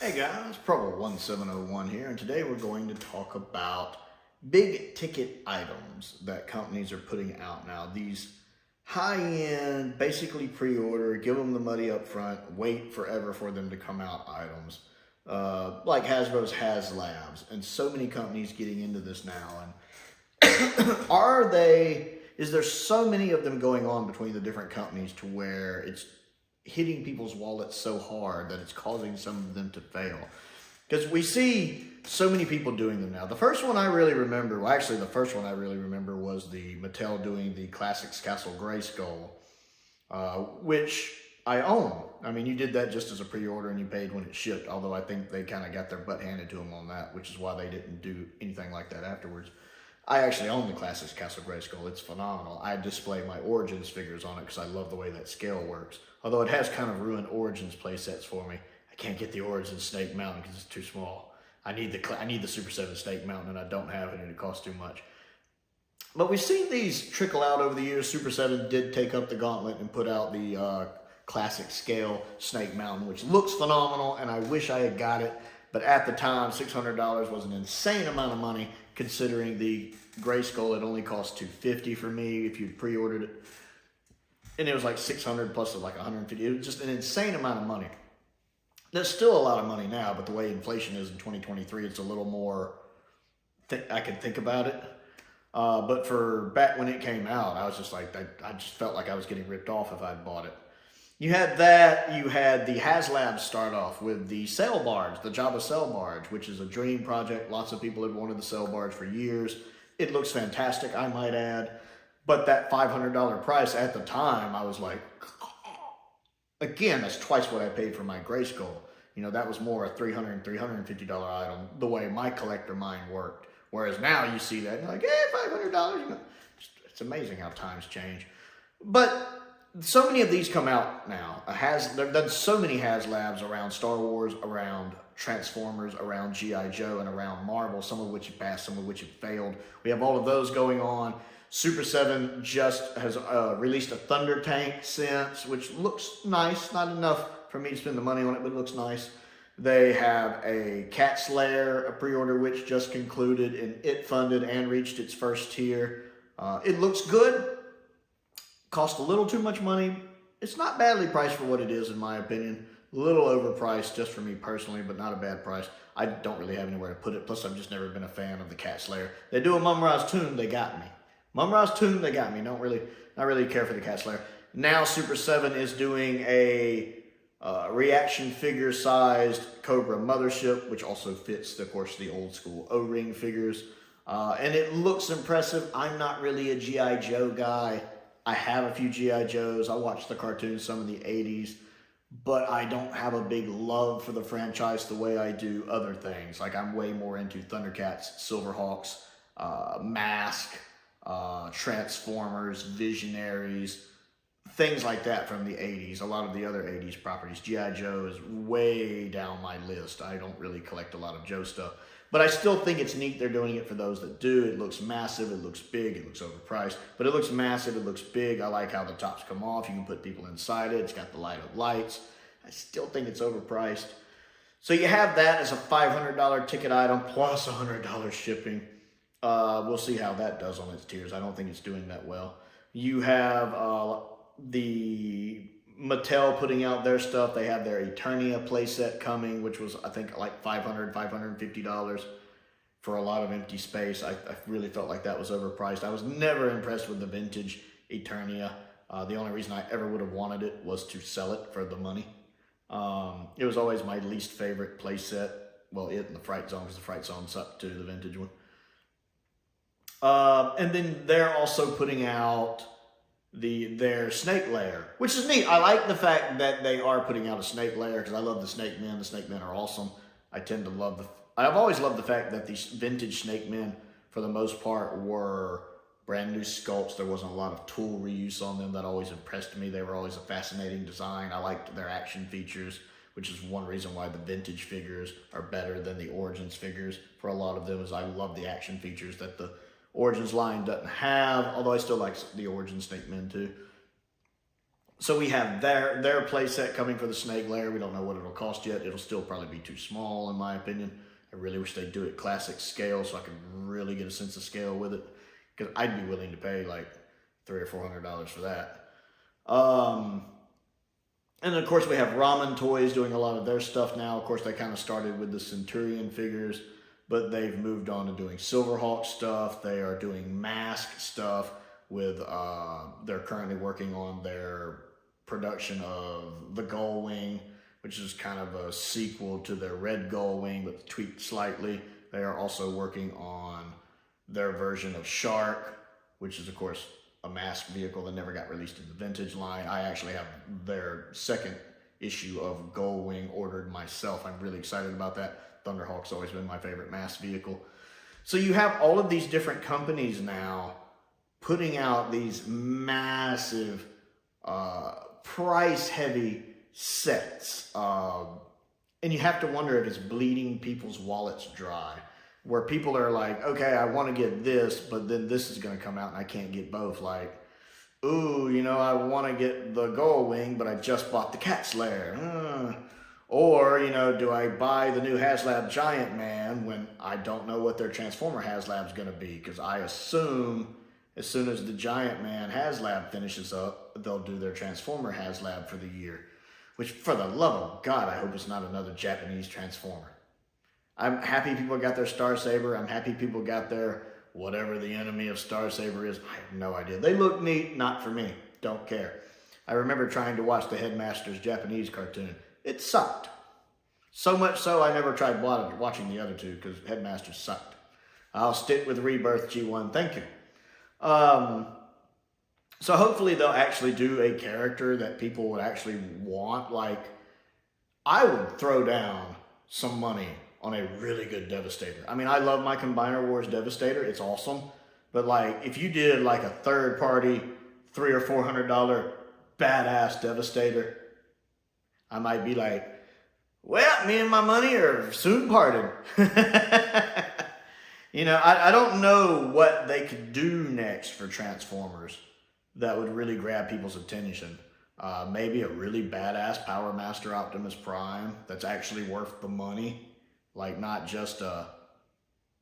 Hey guys, Probo 1701 here, and today we're going to talk about big ticket items that companies are putting out now. These high-end, basically pre-order, give them the money up front, wait forever for them to come out items. Like Hasbro's HasLabs, and so many companies getting into this now. And is there so many of them going on between the different companies to where it's hitting people's wallets so hard that it's causing some of them to fail? Because we see so many people doing them now. The first one I really remember, well, actually the first one I really remember was the Mattel doing the Classics Castle Grayskull, which I own. I mean, you did that just as a pre-order and you paid when it shipped, although I think they kind of got their butt handed to them on that, which is why they didn't do anything like that afterwards. I actually own the Classics Castle Grayskull. It's phenomenal. I display my Origins figures on it because I love the way that scale works. Although it has kind of ruined Origins playsets for me. I can't get the Origins Snake Mountain because it's too small. I need the Super 7 Snake Mountain, and I don't have it, and it costs too much. But we've seen these trickle out over the years. Super 7 did take up the gauntlet and put out the classic scale Snake Mountain, which looks phenomenal, and I wish I had got it. But at the time, $600 was an insane amount of money, considering the Grayskull, it only cost $250 for me if you pre-ordered it. And it was like $600 plus like $150. It was just an insane amount of money. There's still a lot of money now, but the way inflation is in 2023, it's a little more, I can think about it. But for back when it came out, I was just like, I just felt like I was getting ripped off if I'd bought it. You had that, you had the HasLabs start off with the sail barge, the Jabba sail barge, which is a dream project. Lots of people had wanted the sail barge for years. It looks fantastic, I might add. But that $500 price at the time, I was like, again, that's twice what I paid for my Grayskull. You know, that was more a $300, $350 item, the way my collector mind worked. Whereas now you see that, and you're like, hey, $500, you know. It's amazing how times change. But so many of these come out now. There've done so many HasLabs around Star Wars, around Transformers, around G.I. Joe, and around Marvel, some of which have passed, some of which have failed. We have all of those going on. Super 7 just has released a Thunder Tank since, which looks nice. Not enough for me to spend the money on it, but it looks nice. They have a Cat Slayer, a pre-order which just concluded, and it funded and reached its first tier. It looks good. Cost a little too much money. It's not badly priced for what it is, in my opinion. A little overpriced just for me personally, but not a bad price. I don't really have anywhere to put it. Plus, I've just never been a fan of the Cat Slayer. They do a Mum-Ra's Tomb, they got me. Mum-Ra's Tomb, they got me. Not really care for the Cat Slayer. Now, Super 7 is doing a reaction figure-sized Cobra Mothership, which also fits, of course, the old school O-ring figures. And it looks impressive. I'm not really a G.I. Joe guy. I have a few G.I. Joes. I watched the cartoons, some of the 80s, but I don't have a big love for the franchise the way I do other things. Like, I'm way more into Thundercats, Silverhawks, Mask, Transformers, Visionaries, things like that from the 80s. A lot of the other 80s properties. G.I. Joe is way down my list. I don't really collect a lot of Joe stuff. But I still think it's neat they're doing it for those that do. It looks massive, it looks big, it looks overpriced. But it looks massive, it looks big. I like how the tops come off. You can put people inside it. It's got the light up lights. I still think it's overpriced. So you have that as a $500 ticket item plus $100 shipping. We'll see how that does on its tiers. I don't think it's doing that well. You have the Mattel putting out their stuff. They have their Eternia playset coming, which was, I think, like $500, $550 for a lot of empty space. I really felt like that was overpriced. I was never impressed with the vintage Eternia. The only reason I ever would have wanted it was to sell it for the money. It was always my least favorite playset. Well, it and the Fright Zone, because the Fright Zone sucked too, the vintage one. And then they're also putting out their Snake Lair, which is neat. I like the fact that they are putting out a Snake Lair because I love the Snake Men. The Snake Men are awesome. I've always loved the fact that these vintage Snake Men, for the most part, were brand new sculpts. There wasn't a lot of tool reuse on them. That always impressed me. They were always a fascinating design. I liked their action features, which is one reason why the vintage figures are better than the Origins figures. For a lot of them, is I love the action features that the Origins line doesn't have, although I still like the Origins Snake Men too. So we have their play set coming for the Snake Lair. We don't know what it'll cost yet. It'll still probably be too small, in my opinion. I really wish they'd do it classic scale so I could really get a sense of scale with it, because I'd be willing to pay like $300 or $400 for that. And of course we have Ramen Toys doing a lot of their stuff now. Of course they kind of started with the Centurion figures, but they've moved on to doing Silverhawk stuff. They are doing mask stuff with, they're currently working on their production of the Gullwing, which is kind of a sequel to their Red Gullwing, but tweaked slightly. They are also working on their version of Shark, which is, of course, a masked vehicle that never got released in the vintage line. I actually have their second issue of Gullwing ordered myself. I'm really excited about that. Thunderhawk's always been my favorite masked vehicle. So you have all of these different companies now putting out these massive, price-heavy sets. And you have to wonder if it's bleeding people's wallets dry, where people are like, okay, I want to get this, but then this is going to come out and I can't get both. Like, ooh, you know, I want to get the Gullwing, but I just bought the Cat's Lair. Or, you know, do I buy the new HasLab Giant Man when I don't know what their Transformer HasLab's going to be? Because I assume as soon as the Giant Man HasLab finishes up, they'll do their Transformer HasLab for the year. Which, for the love of God, I hope it's not another Japanese Transformer. I'm happy people got their Star Saber. I'm happy people got their whatever the enemy of Star Saber is. I have no idea. They look neat, not for me. Don't care. I remember trying to watch the Headmaster's Japanese cartoon. It sucked. So much so I never tried watching the other two because Headmaster sucked. I'll stick with Rebirth G1. Thank you. So hopefully they'll actually do a character that people would actually want. Like, I would throw down some money on a really good Devastator. I mean, I love my Combiner Wars Devastator. It's awesome. But like, if you did like a third party $300 or $400 badass Devastator, I might be like, well, me and my money are soon parted. You know, I don't know what they could do next for Transformers that would really grab people's attention. Maybe a really badass Power Master Optimus Prime that's actually worth the money. Like, not just a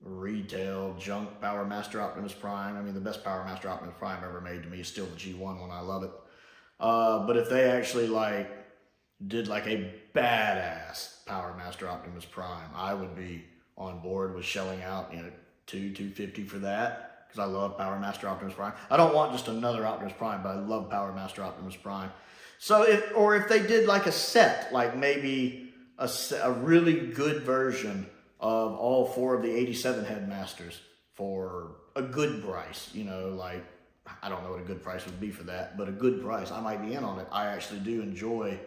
retail junk Power Master Optimus Prime. I mean, the best Power Master Optimus Prime ever made to me is still the G1 one. I love it. But if they actually, like, did like a badass Power Master Optimus Prime, I would be on board with shelling out, you know, $250 for that, because I love Power Master Optimus Prime. I don't want just another Optimus Prime, but I love Power Master Optimus Prime. So if they did like a set, like maybe a really good version of all 4 of the 87 Headmasters for a good price, you know, like, I don't know what a good price would be for that, but a good price, I might be in on it. I actually do enjoy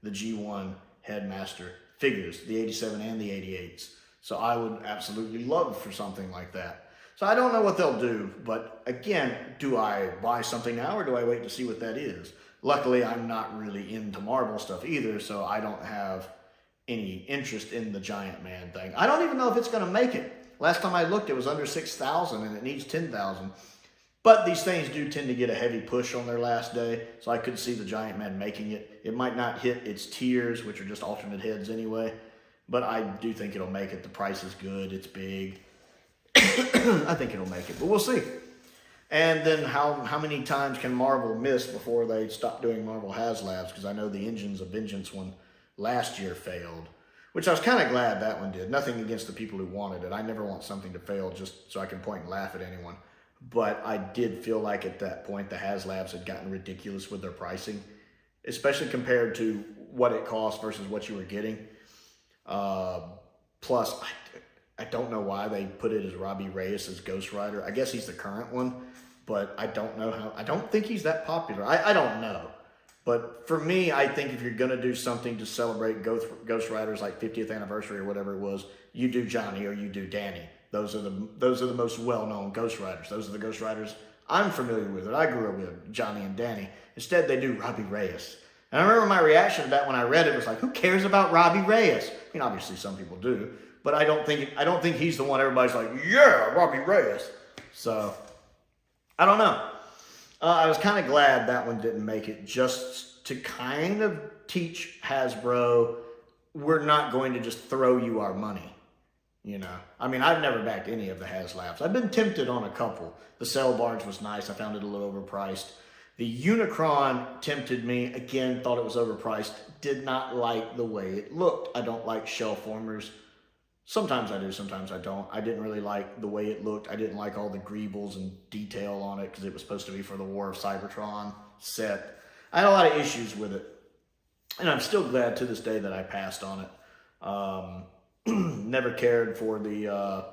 the G1 Headmaster figures, the 87 and the 88s. So I would absolutely love for something like that. So I don't know what they'll do, but again, do I buy something now or do I wait to see what that is? Luckily, I'm not really into Marvel stuff either, so I don't have any interest in the Giant Man thing. I don't even know if it's going to make it. Last time I looked, it was under 6,000 and it needs 10,000. But these things do tend to get a heavy push on their last day, so I could see the Giant Man making it. It might not hit its tiers, which are just alternate heads anyway, but I do think it'll make it. The price is good. It's big. I think it'll make it, but we'll see. And then how many times can Marvel miss before they stop doing Marvel HasLabs? Because I know the Engines of Vengeance one last year failed, which I was kind of glad that one did. Nothing against the people who wanted it. I never want something to fail just so I can point and laugh at anyone. But I did feel like at that point the HasLabs had gotten ridiculous with their pricing, especially compared to what it cost versus what you were getting. Plus, I don't know why they put it as Robbie Reyes as Ghost Rider. I guess he's the current one, but I don't know how. I don't think he's that popular. I don't know. But for me, I think if you're going to do something to celebrate Ghost Rider's like 50th anniversary or whatever it was, you do Johnny or you do Danny. Those are the most well-known Ghost Riders. Those are the Ghost Riders I'm familiar with. It. I grew up with Johnny and Danny. Instead, they do Robbie Reyes. And I remember my reaction to that when I read it was like, who cares about Robbie Reyes? I mean, obviously some people do, but I don't think he's the one everybody's like, yeah, Robbie Reyes. So I don't know. I was kind of glad that one didn't make it, just to kind of teach Hasbro, we're not going to just throw you our money. You know, I mean, I've never backed any of the HasLabs. I've been tempted on a couple. The Cell Barge was nice. I found it a little overpriced. The Unicron tempted me. Again, thought it was overpriced. Did not like the way it looked. I don't like shell formers. Sometimes I do, sometimes I don't. I didn't really like the way it looked. I didn't like all the greebles and detail on it because it was supposed to be for the War of Cybertron set. I had a lot of issues with it. And I'm still glad to this day that I passed on it. Never cared for the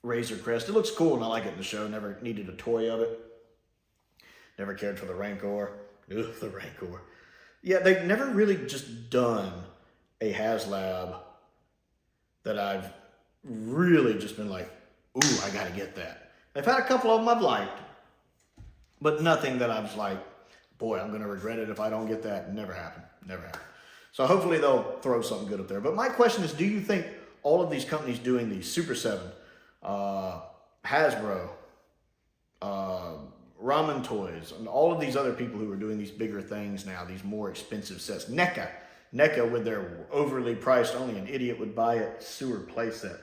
Razor Crest. It looks cool and I like it in the show. Never needed a toy of it. Never cared for the Rancor. Ugh, the Rancor. Yeah, they've never really just done a HasLab that I've really just been like, ooh, I gotta get that. They've had a couple of them I've liked, but nothing that I was like, boy, I'm gonna regret it if I don't get that. Never happened, never happened. So hopefully they'll throw something good up there. But my question is, do you think all of these companies doing these, Super 7, Hasbro, Ramen Toys, and all of these other people who are doing these bigger things now, these more expensive sets, NECA with their overly priced, only an idiot would buy it, sewer playset.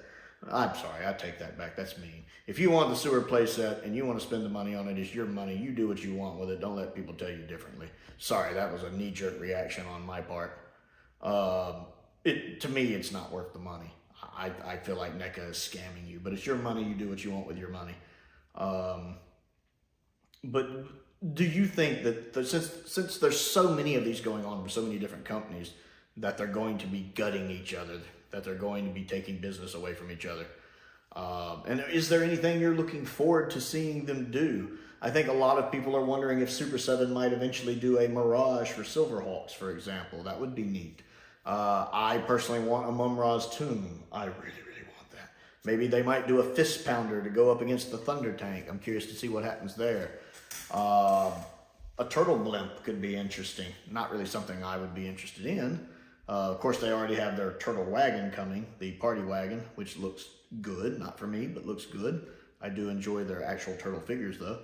I'm sorry, I take that back, that's mean. If you want the sewer playset and you want to spend the money on it, it's your money. You do what you want with it. Don't let people tell you differently. Sorry, that was a knee-jerk reaction on my part. To me, it's not worth the money. I feel like NECA is scamming you, but it's your money. You do what you want with your money. But do you think that since there's so many of these going on with so many different companies, that they're going to be gutting each other, that they're going to be taking business away from each other? And is there anything you're looking forward to seeing them do? I think a lot of people are wondering if Super 7 might eventually do a Mirage for Silverhawks, for example. That would be neat. I personally want a Mum-Ra's Tomb. I really, really want that. Maybe they might do a Fist Pounder to go up against the Thunder Tank. I'm curious to see what happens there. A Turtle Blimp could be interesting. Not really something I would be interested in. Of course, they already have their Turtle Wagon coming, the Party Wagon, which looks good. Not for me, but looks good. I do enjoy their actual turtle figures, though.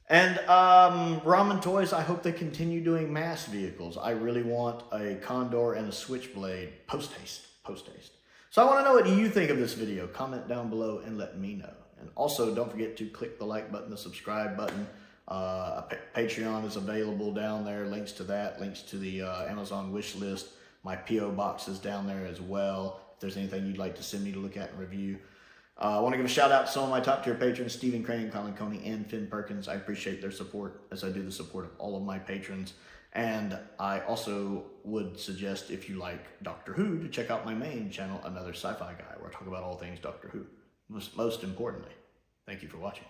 And Ramen Toys, I hope they continue doing mass vehicles. I really want a Condor and a Switchblade post-haste. So I want to know what you think of this video. Comment down below and let me know. And also, don't forget to click the like button, the subscribe button. Patreon is available down there. Links to that. Links to the Amazon wish list. My P.O. box is down there as well. If there's anything you'd like to send me to look at and review. I want to give a shout out to some of my top tier patrons, Stephen Crane, Colin Coney, and Finn Perkins. I appreciate their support as I do the support of all of my patrons. And I also would suggest, if you like Doctor Who, to check out my main channel, Another Sci-Fi Guy, where I talk about all things Doctor Who. Most importantly, thank you for watching.